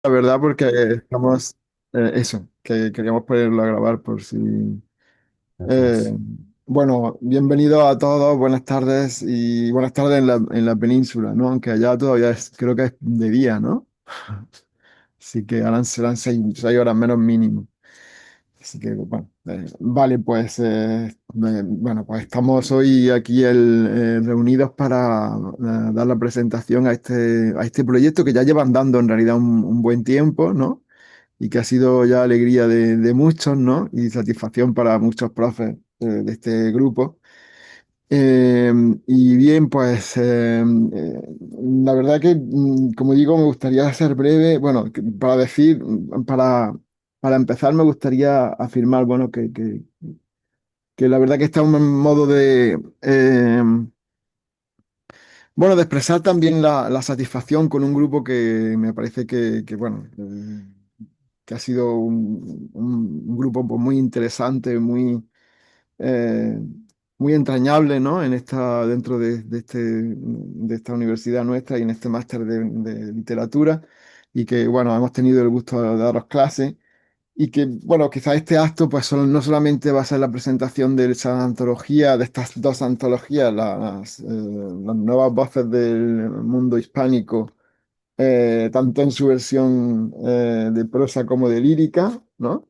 La verdad, porque estamos, eso, que queríamos ponerlo a grabar por si... Gracias. eh, bueno, bienvenido a todos, buenas tardes y buenas tardes en la península, ¿no? Aunque allá todavía creo que es de día, ¿no? Así que ahora serán 6 horas menos mínimo. Así que, bueno, vale, pues, bueno, pues estamos hoy aquí reunidos para dar la presentación a este proyecto que ya llevan dando en realidad un buen tiempo, ¿no? Y que ha sido ya alegría de muchos, ¿no? Y satisfacción para muchos profes de este grupo. Eh, y bien, pues la verdad que, como digo, me gustaría ser breve. Bueno, para decir, para empezar, me gustaría afirmar, bueno, que la verdad que está un modo bueno, de expresar también la satisfacción con un grupo que me parece bueno, que ha sido un grupo pues, muy interesante, eh, muy entrañable, ¿no? Dentro de esta universidad nuestra y en este máster de literatura, y que, bueno, hemos tenido el gusto de daros clases. Y que, bueno, quizás este acto, pues no solamente va a ser la presentación de esa antología, de estas dos antologías, las nuevas voces del mundo hispánico, tanto en su versión de prosa como de lírica, ¿no?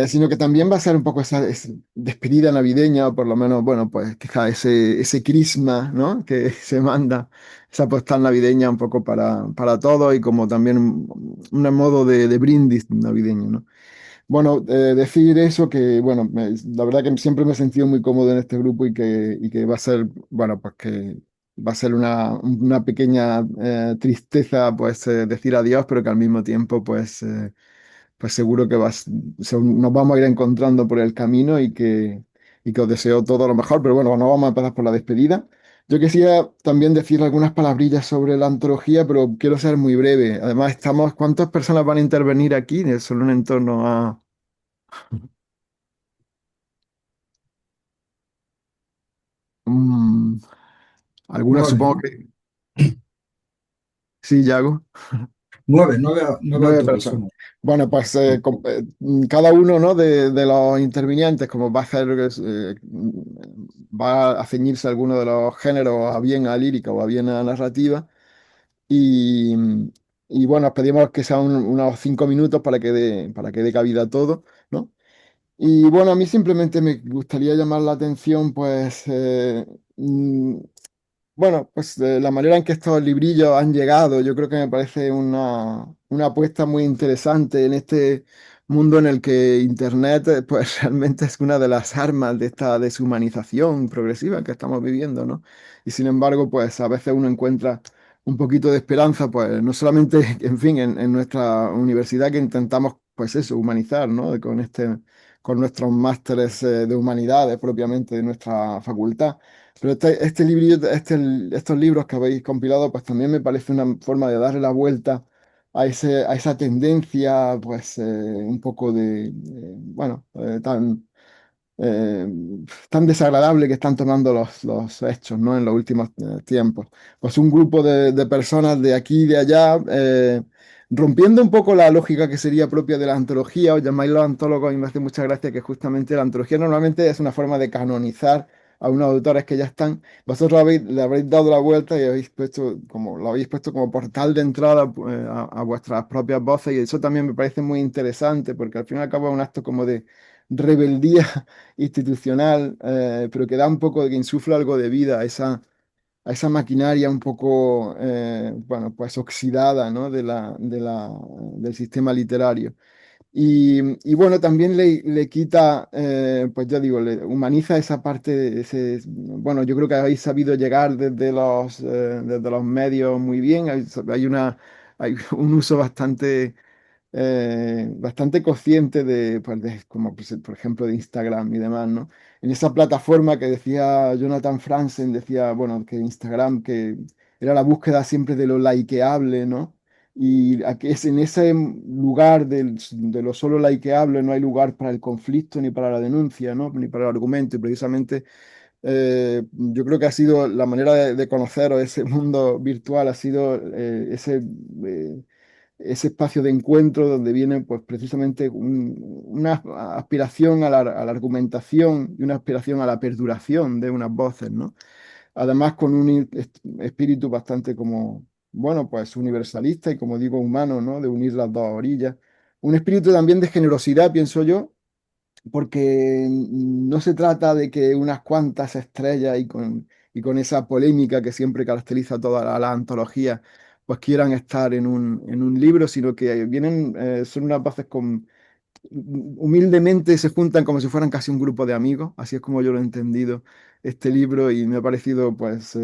Sino que también va a ser un poco esa despedida navideña, o por lo menos, bueno, pues quizá ese crisma, ¿no? Que se manda, esa postal navideña un poco para todos y como también un modo de brindis navideño, ¿no? Bueno, decir eso que, bueno, la verdad que siempre me he sentido muy cómodo en este grupo y que va a ser, bueno, pues que va a ser una pequeña tristeza, pues, decir adiós, pero que al mismo tiempo, pues seguro que nos vamos a ir encontrando por el camino y que os deseo todo lo mejor. Pero bueno, no vamos a empezar por la despedida. Yo quisiera también decir algunas palabrillas sobre la antología, pero quiero ser muy breve. Además, ¿cuántas personas van a intervenir aquí? Es solo un entorno a... mm, algunas Nueve, supongo ¿no? que sí, Yago. Nueve 9 personas. autores. Bueno, pues cada uno, ¿no? de los intervinientes, como va a hacer, va a ceñirse a alguno de los géneros, a bien a lírica o a bien a narrativa. Y, y bueno, os pedimos que sean unos 5 minutos para que dé cabida a todo, ¿no? Y bueno, a mí simplemente me gustaría llamar la atención, pues, bueno, pues la manera en que estos librillos han llegado, yo creo que me parece una apuesta muy interesante en este mundo en el que Internet, pues realmente es una de las armas de esta deshumanización progresiva que estamos viviendo, ¿no? Y sin embargo, pues a veces uno encuentra un poquito de esperanza, pues no solamente, en fin, en nuestra universidad que intentamos, pues eso, humanizar, ¿no? Con nuestros másteres de humanidades propiamente de nuestra facultad, pero este librillo, estos libros que habéis compilado, pues también me parece una forma de darle la vuelta a esa tendencia, pues un poco bueno, eh, tan desagradable que están tomando los hechos, ¿no? En los últimos tiempos. Pues un grupo de personas de aquí y de allá, rompiendo un poco la lógica que sería propia de la antología, os llamáis los antólogos y me hace mucha gracia que justamente la antología normalmente es una forma de canonizar a unos autores que ya están. Vosotros le habréis dado la vuelta y habéis puesto lo habéis puesto como portal de entrada a vuestras propias voces y eso también me parece muy interesante porque al fin y al cabo es un acto como de rebeldía institucional, pero que da un poco, que insufla algo de vida a esa maquinaria un poco, bueno, pues oxidada, ¿no? Del sistema literario. Y bueno, también le quita, pues ya digo, le humaniza esa parte, bueno, yo creo que habéis sabido llegar desde los medios muy bien, hay un uso bastante consciente pues, como pues, por ejemplo de Instagram y demás, ¿no? En esa plataforma que decía Jonathan Franzen, decía, bueno, que Instagram, que era la búsqueda siempre de lo likeable, ¿no? Y aquí es en ese lugar de lo solo likeable no hay lugar para el conflicto ni para la denuncia, ¿no? Ni para el argumento. Y precisamente yo creo que ha sido la manera de conocer ese mundo virtual, ha sido ese espacio de encuentro donde viene pues precisamente una aspiración a la argumentación y una aspiración a la perduración de unas voces, ¿no? Además con un espíritu bastante como, bueno, pues universalista y como digo, humano, ¿no? De unir las dos orillas. Un espíritu también de generosidad, pienso yo, porque no se trata de que unas cuantas estrellas y con esa polémica que siempre caracteriza toda la antología, pues quieran estar en un libro, sino que vienen, son unas voces con, humildemente se juntan como si fueran casi un grupo de amigos, así es como yo lo he entendido este libro y me ha parecido pues,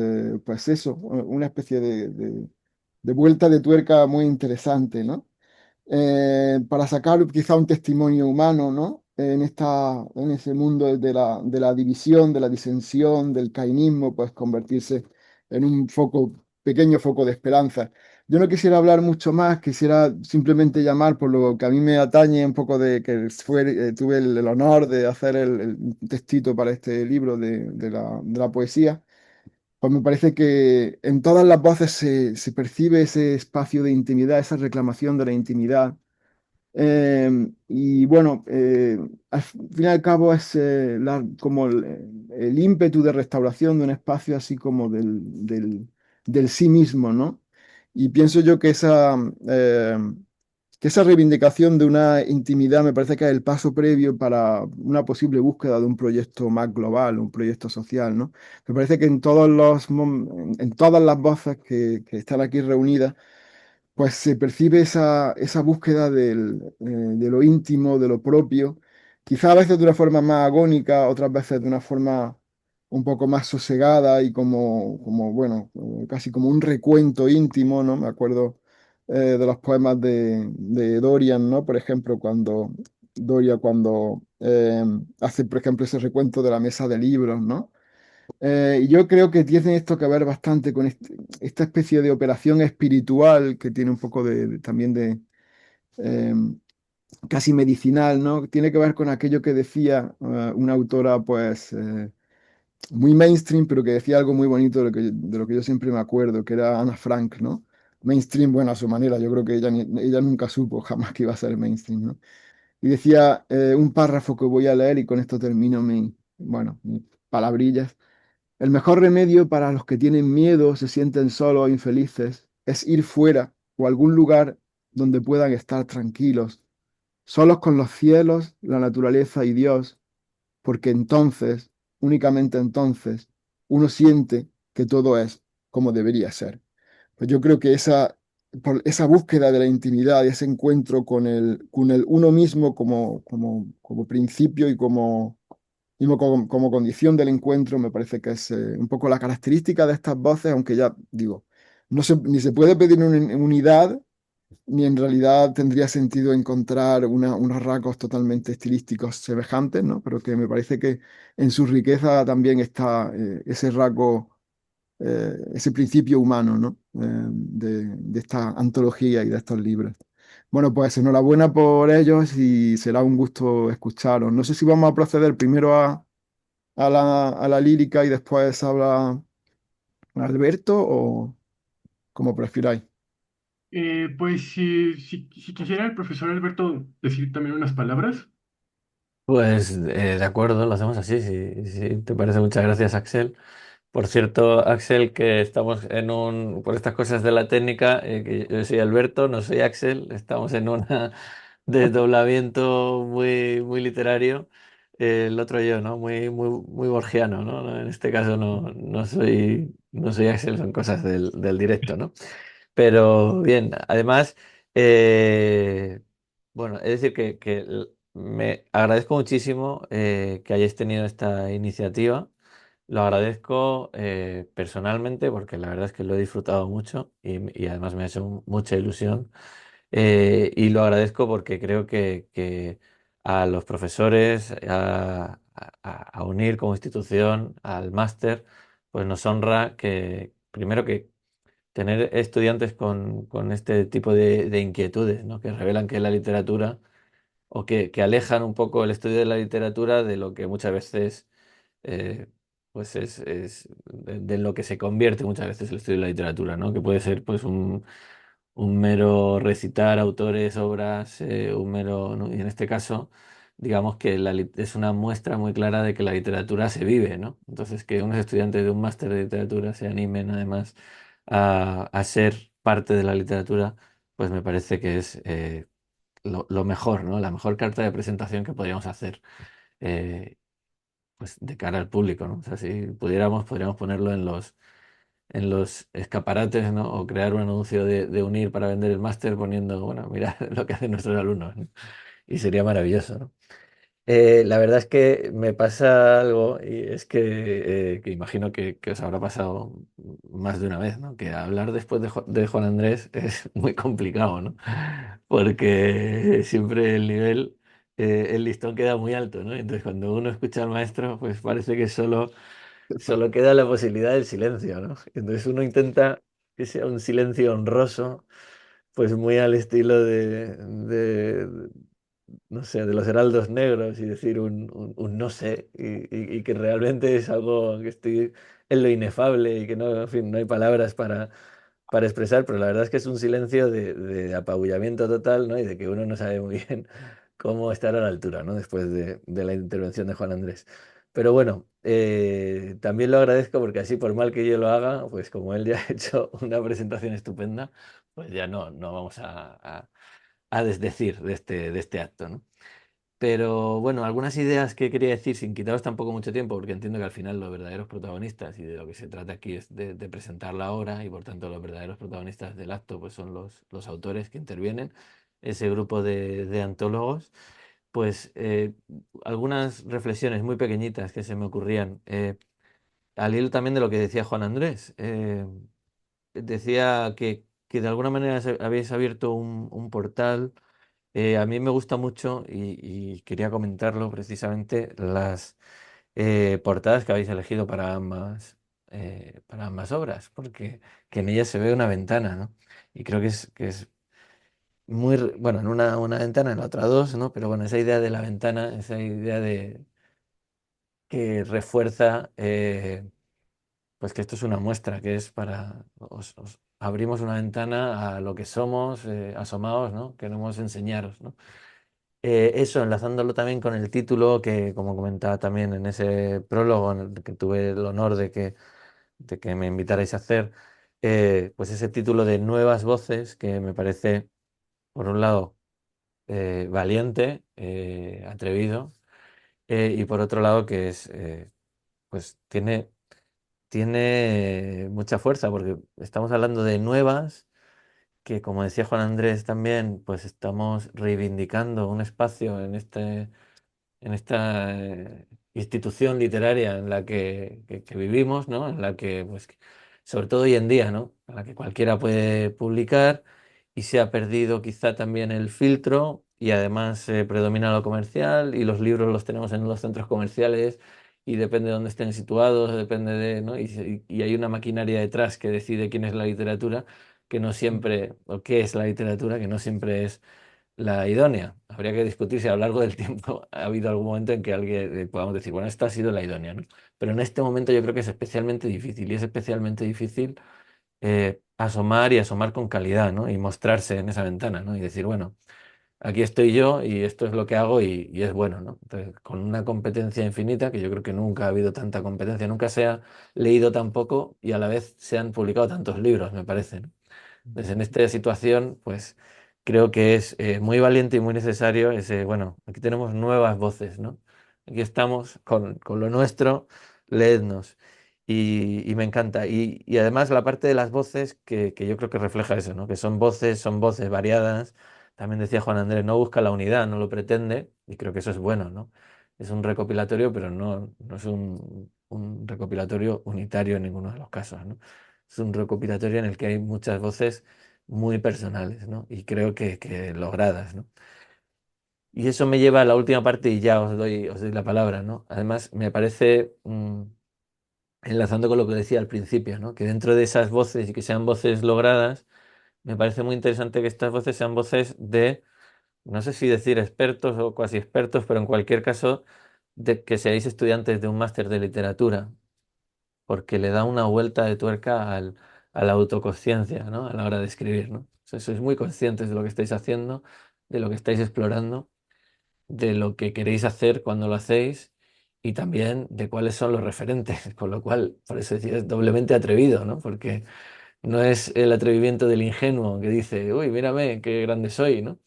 pues eso, una especie de vuelta de tuerca muy interesante, ¿no? Para sacar quizá un testimonio humano, ¿no? En ese mundo de la división, de la disensión, del cainismo, pues convertirse en un foco, pequeño foco de esperanza. Yo no quisiera hablar mucho más, quisiera simplemente llamar por lo que a mí me atañe un poco de que tuve el honor de hacer el textito para este libro de la poesía. Pues me parece que en todas las voces se percibe ese espacio de intimidad, esa reclamación de la intimidad. Y bueno, al fin y al cabo es como el ímpetu de restauración de un espacio así como del sí mismo, ¿no? Y pienso yo que esa reivindicación de una intimidad me parece que es el paso previo para una posible búsqueda de un proyecto más global, un proyecto social, ¿no? Me parece que en en todas las voces que están aquí reunidas, pues se percibe esa búsqueda de lo íntimo, de lo propio, quizá a veces de una forma más agónica, otras veces de una forma un poco más sosegada y bueno, casi como un recuento íntimo, ¿no? Me acuerdo de los poemas de Dorian, ¿no? Por ejemplo, cuando hace, por ejemplo, ese recuento de la mesa de libros, ¿no? Y yo creo que tiene esto que ver bastante con esta especie de operación espiritual que tiene un poco también de eh, casi medicinal, ¿no? Tiene que ver con aquello que decía una autora, pues, muy mainstream, pero que decía algo muy bonito de lo que yo siempre me acuerdo, que era Ana Frank, ¿no? Mainstream, bueno, a su manera, yo creo que ella nunca supo jamás que iba a ser mainstream, ¿no? Y decía un párrafo que voy a leer y con esto termino bueno, mis palabrillas. El mejor remedio para los que tienen miedo, se sienten solos o infelices, es ir fuera o a algún lugar donde puedan estar tranquilos, solos con los cielos, la naturaleza y Dios, porque entonces, únicamente entonces, uno siente que todo es como debería ser. Pues yo creo que por esa búsqueda de la intimidad y ese encuentro con el uno mismo como principio y como condición del encuentro, me parece que es un poco la característica de estas voces, aunque ya digo, ni se puede pedir una unidad, ni en realidad tendría sentido encontrar unos rasgos totalmente estilísticos semejantes, ¿no? Pero que me parece que en su riqueza también está ese rasgo, ese principio humano, ¿no? De esta antología y de estos libros. Bueno, pues enhorabuena por ellos y será un gusto escucharos. No sé si vamos a proceder primero a la lírica y después habla Alberto o como prefiráis. Pues si quisiera el profesor Alberto decir también unas palabras. Pues de acuerdo, lo hacemos así, si te parece. Muchas gracias, Axel. Por cierto, Axel, que estamos por estas cosas de la técnica, que yo soy Alberto, no soy Axel, estamos en un desdoblamiento muy literario. El otro yo, ¿no? Muy borgiano, ¿no? En este caso no soy Axel, son cosas del directo, ¿no? Pero bien, además, eh, bueno, es decir que me agradezco muchísimo que hayáis tenido esta iniciativa. Lo agradezco personalmente porque la verdad es que lo he disfrutado mucho y además me ha hecho mucha ilusión. Y lo agradezco porque creo que a los profesores, a UNIR como institución, al máster, pues nos honra que primero que tener estudiantes con este tipo de inquietudes, ¿no? Que revelan que la literatura o que alejan un poco el estudio de la literatura de lo que muchas veces pues es de lo que se convierte muchas veces el estudio de la literatura, ¿no? Que puede ser pues un mero recitar autores, obras, un mero, ¿no? Y en este caso, digamos que es una muestra muy clara de que la literatura se vive, ¿no? Entonces, que unos estudiantes de un máster de literatura se animen además a ser parte de la literatura, pues me parece que es lo mejor, ¿no? La mejor carta de presentación que podríamos hacer. eh, pues de cara al público, ¿no? O sea, si pudiéramos, podríamos ponerlo en los escaparates, ¿no? O crear un anuncio de Unir para vender el máster poniendo, bueno, mira lo que hacen nuestros alumnos, ¿no? Y sería maravilloso, ¿no? La verdad es que me pasa algo y es que imagino que os habrá pasado más de una vez, ¿no? Que hablar después de Juan Andrés es muy complicado, ¿no? Porque siempre el nivel, el listón queda muy alto, ¿no? Entonces cuando uno escucha al maestro, pues parece que solo queda la posibilidad del silencio, ¿no? Entonces uno intenta que sea un silencio honroso, pues muy al estilo no sé, de los heraldos negros y decir un no sé, y que realmente es algo que estoy en lo inefable y que no, en fin, no hay palabras para expresar, pero la verdad es que es un silencio de apabullamiento total, ¿no? Y de que uno no sabe muy bien cómo estar a la altura, ¿no? Después de la intervención de Juan Andrés. Pero bueno, también lo agradezco porque así, por mal que yo lo haga, pues como él ya ha hecho una presentación estupenda, pues ya no vamos a desdecir de este acto, ¿no? Pero bueno, algunas ideas que quería decir sin quitaros tampoco mucho tiempo, porque entiendo que al final los verdaderos protagonistas y de lo que se trata aquí es de presentar la obra y por tanto los verdaderos protagonistas del acto pues son los autores que intervienen, ese grupo de antólogos. Pues algunas reflexiones muy pequeñitas que se me ocurrían, al hilo también de lo que decía Juan Andrés. Decía que de alguna manera habéis abierto un portal. A mí me gusta mucho y quería comentarlo precisamente las portadas que habéis elegido para ambas obras, porque que en ellas se ve una ventana, ¿no? Y creo que es bueno, en una ventana, en la otra dos, ¿no? Pero bueno, esa idea de la ventana, esa idea de que refuerza, pues que esto es una muestra, que es os abrimos una ventana a lo que somos, asomaos, ¿no? Queremos enseñaros, ¿no? Eso, enlazándolo también con el título que, como comentaba también en ese prólogo en el que tuve el honor de que me invitarais a hacer, pues ese título de Nuevas Voces, que me parece, por un lado, valiente, atrevido, y por otro lado que pues tiene mucha fuerza, porque estamos hablando de nuevas, que como decía Juan Andrés también, pues estamos reivindicando un espacio en esta institución literaria en la que vivimos, ¿no? En la que, pues, sobre todo hoy en día, ¿no? En la que cualquiera puede publicar y se ha perdido quizá también el filtro y además predomina lo comercial y los libros los tenemos en los centros comerciales y depende de dónde estén situados, depende de, ¿no? Y hay una maquinaria detrás que decide quién es la literatura, que no siempre, o qué es la literatura, que no siempre es la idónea. Habría que discutir si a lo largo del tiempo ha habido algún momento en que alguien podamos decir, bueno, esta ha sido la idónea, ¿no? Pero en este momento yo creo que es especialmente difícil y es especialmente difícil asomar y asomar con calidad, ¿no? Y mostrarse en esa ventana, ¿no? Y decir, bueno, aquí estoy yo y esto es lo que hago y es bueno, ¿no? Entonces, con una competencia infinita, que yo creo que nunca ha habido tanta competencia, nunca se ha leído tan poco y a la vez se han publicado tantos libros, me parece, ¿no? Pues en esta situación, pues creo que es muy valiente y muy necesario ese, bueno, aquí tenemos nuevas voces, ¿no? Aquí estamos con lo nuestro, leednos. Y me encanta. Y además la parte de las voces que yo creo que refleja eso, ¿no? Que son voces variadas. También decía Juan Andrés, no busca la unidad, no lo pretende, y creo que eso es bueno, ¿no? Es un recopilatorio, pero no es un recopilatorio unitario en ninguno de los casos, ¿no? Es un recopilatorio en el que hay muchas voces muy personales, ¿no? Y creo que logradas, ¿no? Y eso me lleva a la última parte y ya os doy la palabra, ¿no? Además, me parece, enlazando con lo que decía al principio, ¿no? Que dentro de esas voces y que sean voces logradas, me parece muy interesante que estas voces sean voces no sé si decir expertos o cuasi expertos, pero en cualquier caso, de que seáis estudiantes de un máster de literatura, porque le da una vuelta de tuerca a la autoconsciencia, ¿no? A la hora de escribir, ¿no? Sois muy conscientes de lo que estáis haciendo, de lo que estáis explorando, de lo que queréis hacer cuando lo hacéis y también de cuáles son los referentes, con lo cual, por eso decía, es doblemente atrevido, ¿no? Porque no es el atrevimiento del ingenuo que dice, uy, mírame, qué grande soy, ¿no?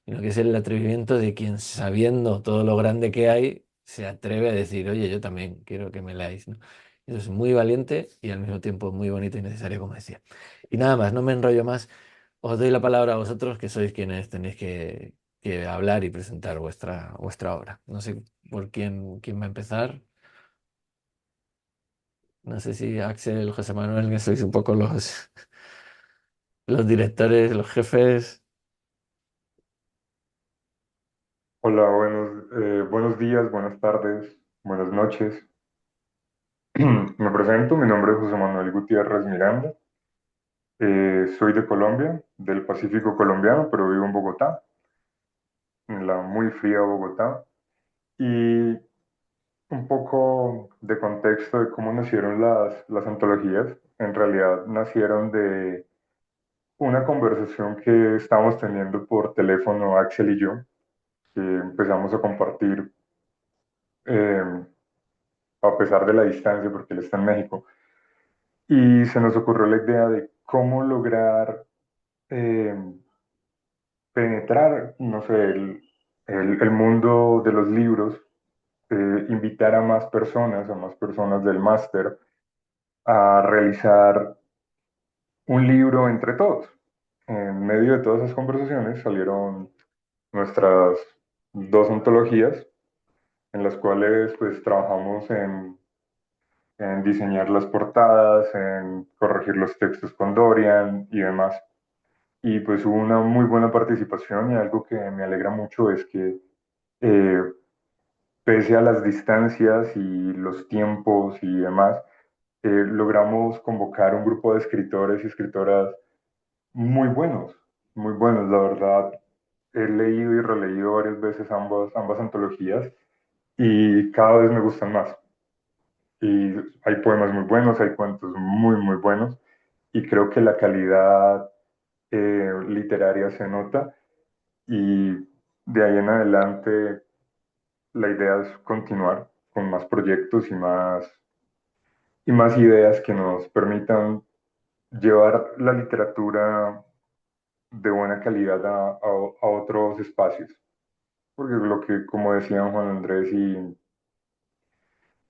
Sino que es el atrevimiento de quien, sabiendo todo lo grande que hay, se atreve a decir, oye, yo también quiero que me leáis, ¿no? Eso es muy valiente y al mismo tiempo muy bonito y necesario, como decía. Y nada más, no me enrollo más. Os doy la palabra a vosotros, que sois quienes tenéis que hablar y presentar vuestra obra. No sé por quién va a empezar. No sé si Axel, José Manuel, que sois un poco los directores, los jefes. Hola, buenos días, buenas tardes, buenas noches. Me presento, mi nombre es José Manuel Gutiérrez Miranda. Soy de Colombia, del Pacífico colombiano, pero vivo en Bogotá, en la muy fría Bogotá. Y un poco de contexto de cómo nacieron las antologías. En realidad nacieron de una conversación que estábamos teniendo por teléfono Axel y yo, que empezamos a compartir eh, a pesar de la distancia, porque él está en México. Y se nos ocurrió la idea de cómo lograr eh, penetrar, no sé, el mundo de los libros, invitar a más personas del máster, a realizar un libro entre todos. En medio de todas esas conversaciones salieron nuestras dos ontologías, en las cuales pues trabajamos en diseñar las portadas, en corregir los textos con Dorian y demás. Y pues hubo una muy buena participación y algo que me alegra mucho es que eh, pese a las distancias y los tiempos y demás, logramos convocar un grupo de escritores y escritoras muy buenos, muy buenos. La verdad, he leído y releído varias veces ambas antologías y cada vez me gustan más. Y hay poemas muy buenos, hay cuentos muy, muy buenos y creo que la calidad literaria se nota y de ahí en adelante la idea es continuar con más proyectos y más ideas que nos permitan llevar la literatura de buena calidad a otros espacios. Porque lo que, como decían Juan Andrés y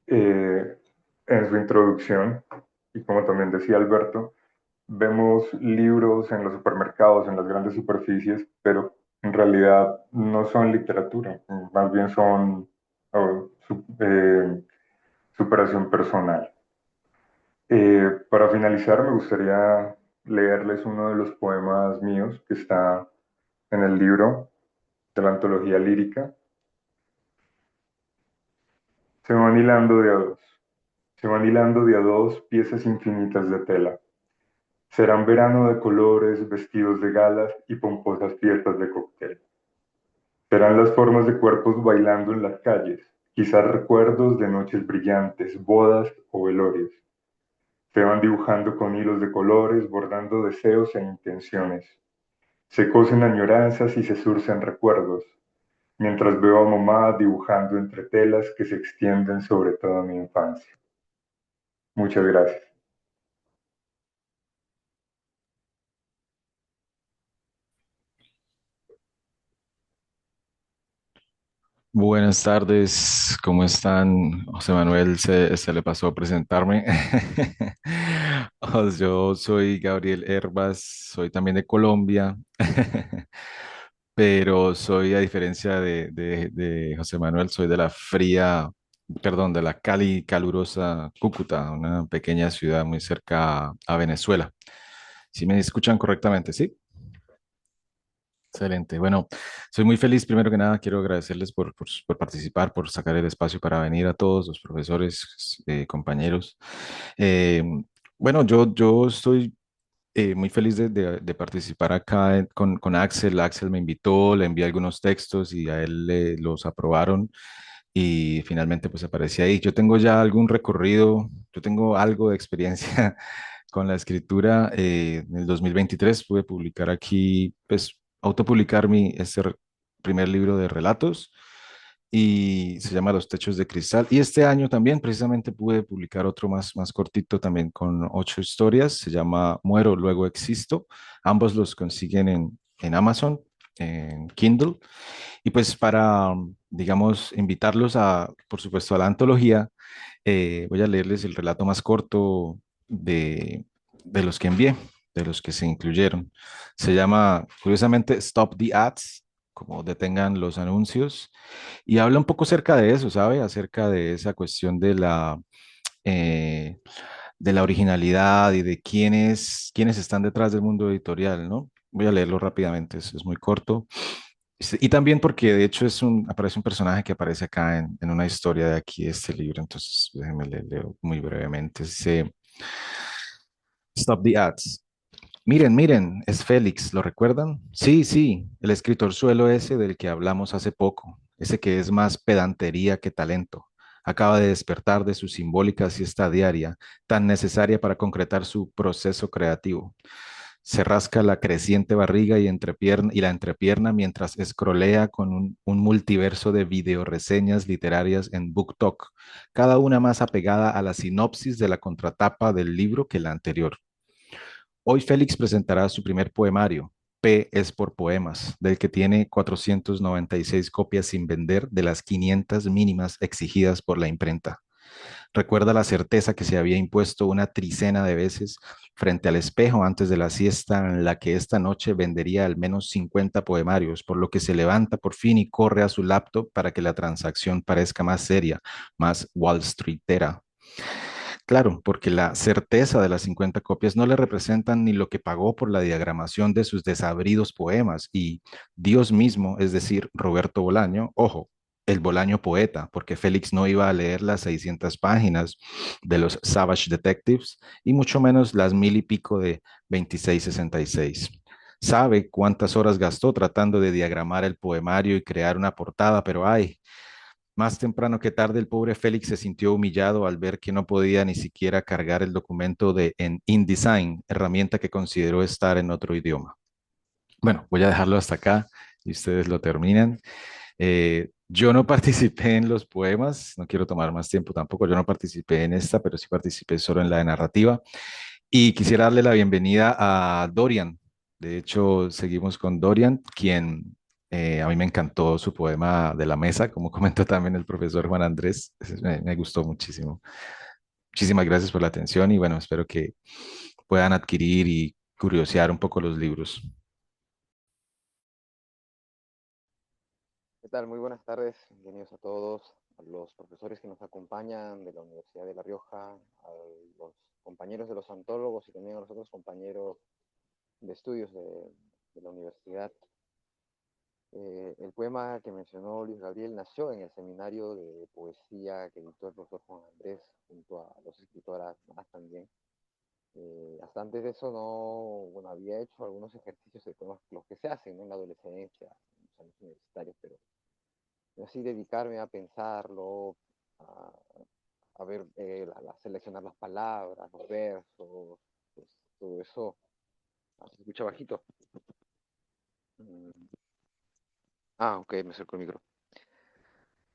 eh, en su introducción, y como también decía Alberto, vemos libros en los supermercados, en las grandes superficies, pero en realidad no son literatura, más bien son superación personal. Para finalizar, me gustaría leerles uno de los poemas míos que está en el libro de la antología lírica. Se van hilando de a dos, se van hilando de a dos piezas infinitas de tela. Serán verano de colores, vestidos de galas y pomposas fiestas de cóctel. Serán las formas de cuerpos bailando en las calles, quizás recuerdos de noches brillantes, bodas o velorios. Se van dibujando con hilos de colores, bordando deseos e intenciones. Se cosen añoranzas y se surcen recuerdos, mientras veo a mamá dibujando entre telas que se extienden sobre toda mi infancia. Muchas gracias. Buenas tardes, ¿cómo están? José Manuel se le pasó a presentarme. Yo soy Gabriel Herbas, soy también de Colombia, pero soy, a diferencia de José Manuel, soy de la fría, perdón, de la calurosa Cúcuta, una pequeña ciudad muy cerca a Venezuela. ¿Sí me escuchan correctamente? ¿Sí? Excelente. Bueno, soy muy feliz. Primero que nada, quiero agradecerles por participar, por sacar el espacio para venir a todos los profesores, compañeros. Eh, bueno, yo estoy muy feliz de participar acá con Axel. Axel me invitó, le envié algunos textos y a él los aprobaron y finalmente pues aparecí ahí. Yo tengo ya algún recorrido, yo tengo algo de experiencia con la escritura. En el 2023 pude publicar aquí, pues, autopublicar primer libro de relatos y se llama Los Techos de Cristal. Y este año también precisamente pude publicar otro más cortito también con 8 historias. Se llama Muero, luego existo. Ambos los consiguen en Amazon, en Kindle. Y pues para, digamos, invitarlos a, por supuesto, a la antología, voy a leerles el relato más corto de los que envié, de los que se incluyeron. Se llama, curiosamente, Stop the Ads, como detengan los anuncios, y habla un poco acerca de eso, ¿sabe? Acerca de esa cuestión eh, de la originalidad y de quiénes están detrás del mundo editorial, ¿no? Voy a leerlo rápidamente, es muy corto. Y también porque de hecho aparece un personaje que aparece acá en una historia de aquí de este libro, entonces déjenme leo muy brevemente. Dice, Stop the Ads. Miren, miren, es Félix, ¿lo recuerdan? Sí, sí, el escritorzuelo ese del que hablamos hace poco, ese que es más pedantería que talento. Acaba de despertar de su simbólica siesta diaria, tan necesaria para concretar su proceso creativo. Se rasca la creciente barriga y la entrepierna mientras escrolea con un multiverso de videoreseñas literarias en BookTok, cada una más apegada a la sinopsis de la contratapa del libro que la anterior. Hoy Félix presentará su primer poemario, P es por poemas, del que tiene 496 copias sin vender de las 500 mínimas exigidas por la imprenta. Recuerda la certeza que se había impuesto una tricena de veces frente al espejo antes de la siesta en la que esta noche vendería al menos 50 poemarios, por lo que se levanta por fin y corre a su laptop para que la transacción parezca más seria, más Wall Streetera. Claro, porque la certeza de las 50 copias no le representan ni lo que pagó por la diagramación de sus desabridos poemas y Dios mismo, es decir, Roberto Bolaño, ojo, el Bolaño poeta, porque Félix no iba a leer las 600 páginas de los Savage Detectives y mucho menos las 1000 y pico de 2666. Sabe cuántas horas gastó tratando de diagramar el poemario y crear una portada, pero ay, más temprano que tarde, el pobre Félix se sintió humillado al ver que no podía ni siquiera cargar el documento en InDesign, herramienta que consideró estar en otro idioma. Bueno, voy a dejarlo hasta acá y ustedes lo terminan. Yo no participé en los poemas, no quiero tomar más tiempo tampoco, yo no participé en esta, pero sí participé solo en la de narrativa. Y quisiera darle la bienvenida a Dorian. De hecho, seguimos con Dorian, quien a mí me encantó su poema de la mesa, como comentó también el profesor Juan Andrés. Me gustó muchísimo. Muchísimas gracias por la atención y bueno, espero que puedan adquirir y curiosear un poco los libros. ¿Qué tal? Muy buenas tardes, bienvenidos a todos, a los profesores que nos acompañan de la Universidad de La Rioja, a los compañeros de los antólogos y también a los otros compañeros de estudios de la universidad. El poema que mencionó Luis Gabriel nació en el seminario de poesía que dictó el profesor Juan Andrés junto a dos escritoras más también. Hasta antes de eso no, bueno, había hecho algunos ejercicios de poemas, los que se hacen, ¿no?, en la adolescencia, en los años universitarios, pero así dedicarme a pensarlo, a, a ver, seleccionar las palabras, los versos, pues, todo eso. Se escucha bajito. Ok, me acerco el micro.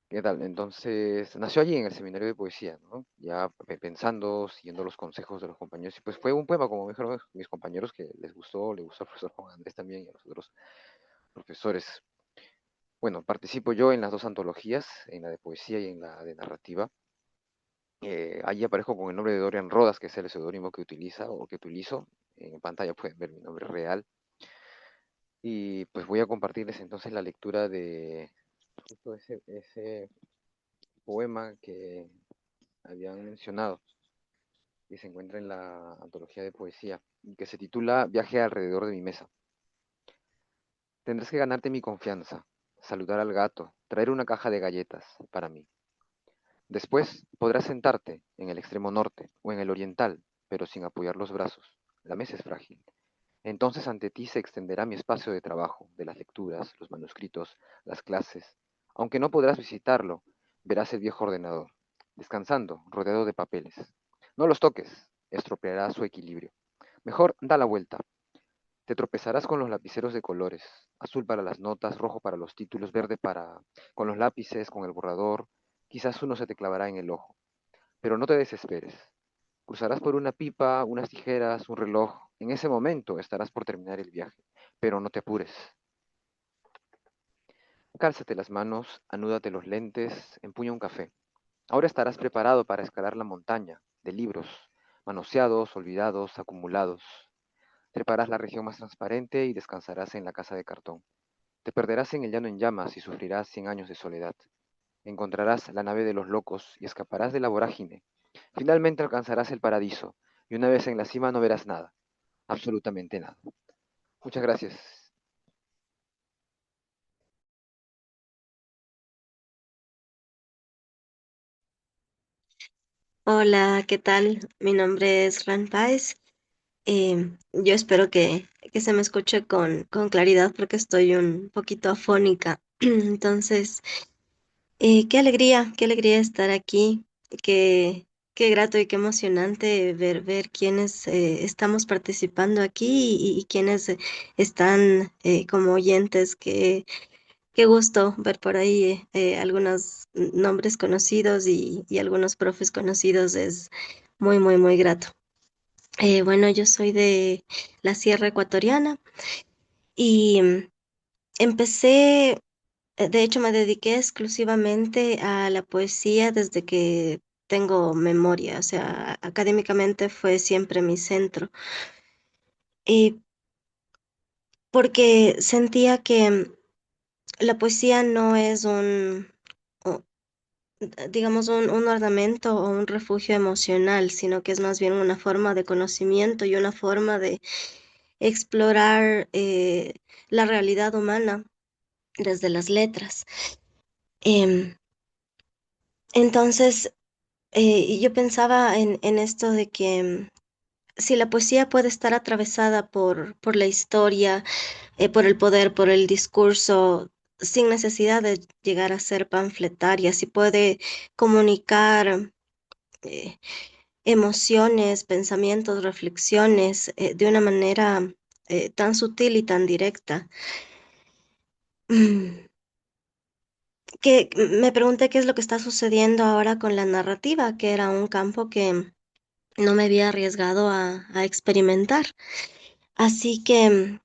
¿Qué tal? Entonces, nació allí en el seminario de poesía, ¿no? Ya pensando, siguiendo los consejos de los compañeros. Y pues fue un poema, como me dijeron mis compañeros, que les gustó, le gustó al profesor Juan Andrés también y a los otros profesores. Bueno, participo yo en las dos antologías, en la de poesía y en la de narrativa. Allí aparezco con el nombre de Dorian Rodas, que es el seudónimo que utiliza o que utilizo. En pantalla pueden ver mi nombre real. Y pues voy a compartirles entonces la lectura de justo ese poema que habían mencionado, que se encuentra en la antología de poesía, y que se titula Viaje alrededor de mi mesa. Tendrás que ganarte mi confianza, saludar al gato, traer una caja de galletas para mí. Después podrás sentarte en el extremo norte o en el oriental, pero sin apoyar los brazos. La mesa es frágil. Entonces ante ti se extenderá mi espacio de trabajo, de las lecturas, los manuscritos, las clases. Aunque no podrás visitarlo, verás el viejo ordenador, descansando, rodeado de papeles. No los toques, estropeará su equilibrio. Mejor da la vuelta. Te tropezarás con los lapiceros de colores, azul para las notas, rojo para los títulos, verde para con los lápices, con el borrador. Quizás uno se te clavará en el ojo, pero no te desesperes. Cruzarás por una pipa, unas tijeras, un reloj. En ese momento estarás por terminar el viaje, pero no te apures. Cálzate las manos, anúdate los lentes, empuña un café. Ahora estarás preparado para escalar la montaña de libros, manoseados, olvidados, acumulados. Treparás la región más transparente y descansarás en la casa de cartón. Te perderás en el llano en llamas y sufrirás 100 años de soledad. Encontrarás la nave de los locos y escaparás de la vorágine. Finalmente alcanzarás el paraíso y una vez en la cima no verás nada, absolutamente nada. Muchas gracias. Hola, ¿qué tal? Mi nombre es Ran Páez. Yo espero que se me escuche con claridad porque estoy un poquito afónica. Entonces, qué alegría estar aquí. Qué grato y qué emocionante ver quiénes estamos participando aquí y quiénes están como oyentes. Qué gusto ver por ahí algunos nombres conocidos y algunos profes conocidos. Es muy grato. Bueno, yo soy de la Sierra Ecuatoriana y empecé, de hecho me dediqué exclusivamente a la poesía desde que tengo memoria, o sea, académicamente fue siempre mi centro. Y porque sentía que la poesía no es o- digamos, un ornamento o un refugio emocional, sino que es más bien una forma de conocimiento y una forma de explorar la realidad humana desde las letras. Em, entonces, y yo pensaba en esto de que si la poesía puede estar atravesada por la historia, por el poder, por el discurso, sin necesidad de llegar a ser panfletaria, si puede comunicar eh, emociones, pensamientos, reflexiones de una manera tan sutil y tan directa. Que me pregunté qué es lo que está sucediendo ahora con la narrativa, que era un campo que no me había arriesgado a experimentar. Así que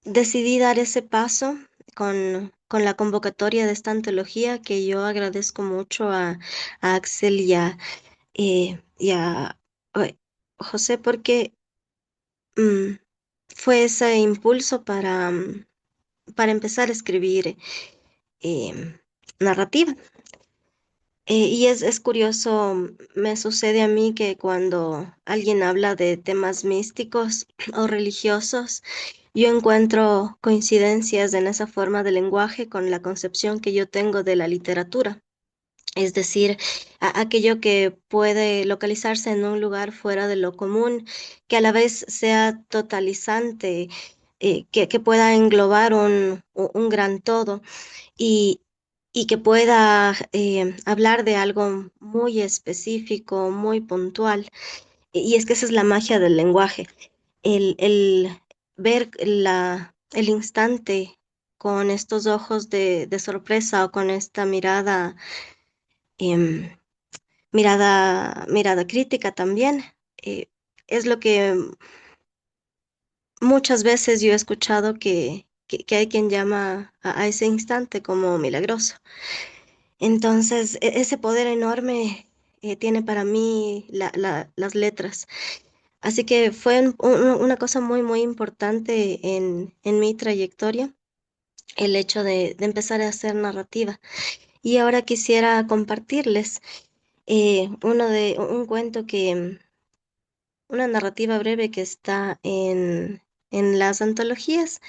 decidí dar ese paso con la convocatoria de esta antología que yo agradezco mucho a Axel y a ay, José porque mm, fue ese impulso para empezar a escribir narrativa. Y es curioso, me sucede a mí que cuando alguien habla de temas místicos o religiosos, yo encuentro coincidencias en esa forma de lenguaje con la concepción que yo tengo de la literatura. Es decir, aquello que puede localizarse en un lugar fuera de lo común, que a la vez sea totalizante, que pueda englobar un gran todo y, y que pueda hablar de algo muy específico, muy puntual. Y es que esa es la magia del lenguaje, el ver el instante con estos ojos de sorpresa o con esta em, mirada crítica también. eh, es lo que muchas veces yo he escuchado que hay quien llama a ese instante como milagroso. Entonces, ese poder enorme tiene para mí las letras. Así que fue una cosa muy importante en mi trayectoria, el hecho de empezar a hacer narrativa. Y ahora quisiera compartirles un cuento una narrativa breve que está en las antologías,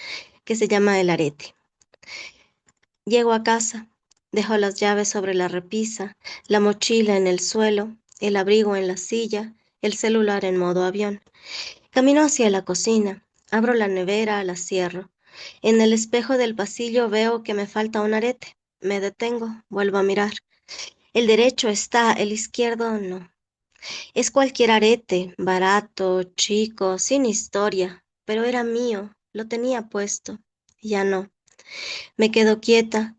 que se llama El arete. Llego a casa, dejo las llaves sobre la repisa, la mochila en el suelo, el abrigo en la silla, el celular en modo avión. Camino hacia la cocina, abro la nevera, la cierro. En el espejo del pasillo veo que me falta un arete. Me detengo, vuelvo a mirar. El derecho está, el izquierdo no. Es cualquier arete, barato, chico, sin historia, pero era mío, lo tenía puesto. Ya no. Me quedo quieta.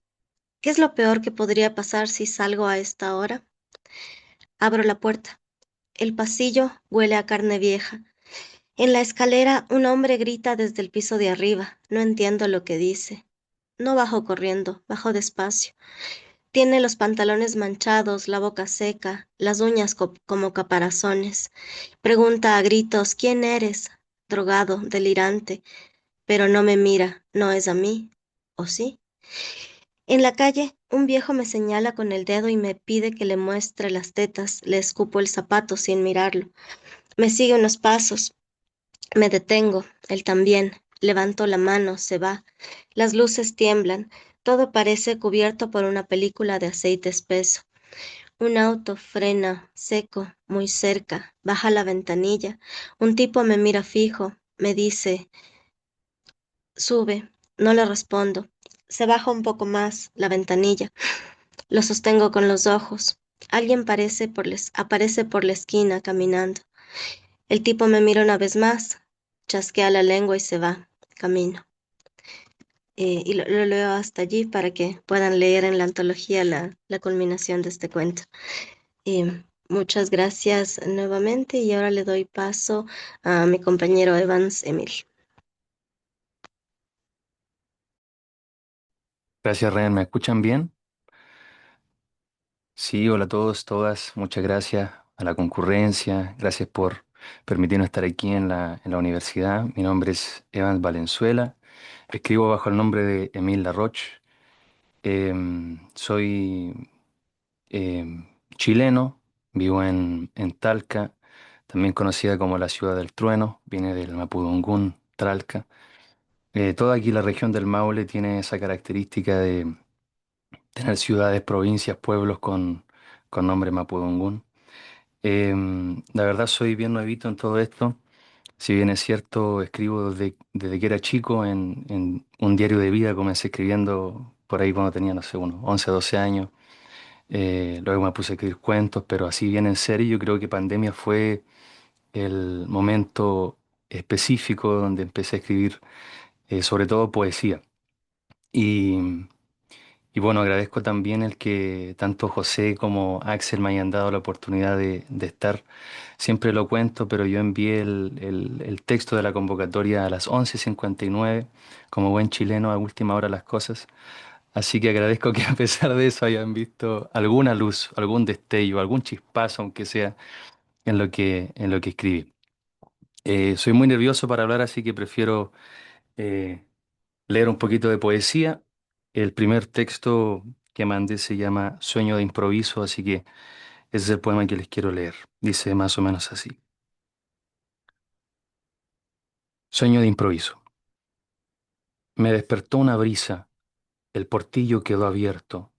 ¿Qué es lo peor que podría pasar si salgo a esta hora? Abro la puerta. El pasillo huele a carne vieja. En la escalera un hombre grita desde el piso de arriba. No entiendo lo que dice. No bajo corriendo, bajo despacio. Tiene los pantalones manchados, la boca seca, las uñas como caparazones. Pregunta a gritos, ¿quién eres? Drogado, delirante, pero no me mira, no es a mí. ¿O sí? En la calle, un viejo me señala con el dedo y me pide que le muestre las tetas. Le escupo el zapato sin mirarlo. Me sigue unos pasos. Me detengo. Él también. Levanto la mano, se va. Las luces tiemblan. Todo parece cubierto por una película de aceite espeso. Un auto frena, seco, muy cerca. Baja la ventanilla. Un tipo me mira fijo. Me dice, sube. No le respondo. Se baja un poco más la ventanilla. Lo sostengo con los ojos. Alguien aparece por la esquina caminando. El tipo me mira una vez más, chasquea la lengua y se va. Camino. Y lo leo hasta allí para que puedan leer en la antología la culminación de este cuento. Muchas gracias nuevamente y ahora le doy paso a mi compañero Evans Emil. Gracias, Ryan. ¿Me escuchan bien? Sí, hola a todos, todas. Muchas gracias a la concurrencia. Gracias por permitirnos estar aquí en la universidad. Mi nombre es Evans Valenzuela. Escribo bajo el nombre de Emil Laroche. Soy chileno. Vivo en Talca, también conocida como la ciudad del trueno. Viene del Mapudungún, Talca. Toda aquí la región del Maule tiene esa característica de tener ciudades, provincias, pueblos con nombre mapudungún. La verdad soy bien nuevito en todo esto. Si bien es cierto, escribo desde que era chico en un diario de vida, comencé escribiendo por ahí cuando tenía, no sé, unos 11 12 años. Luego me puse a escribir cuentos, pero así bien en serio, yo creo que pandemia fue el momento específico donde empecé a escribir sobre todo poesía. Y Y bueno, agradezco también el que tanto José como Axel me hayan dado la oportunidad de estar. Siempre lo cuento, pero yo envié el texto de la convocatoria a las 11:59, como buen chileno, a última hora las cosas. Así que agradezco que a pesar de eso hayan visto alguna luz, algún destello, algún chispazo, aunque sea en lo que escribí. Soy muy nervioso para hablar, así que prefiero eh, leer un poquito de poesía. El primer texto que mandé se llama Sueño de improviso, así que ese es el poema que les quiero leer. Dice más o menos así. Sueño de improviso. Me despertó una brisa, el portillo quedó abierto,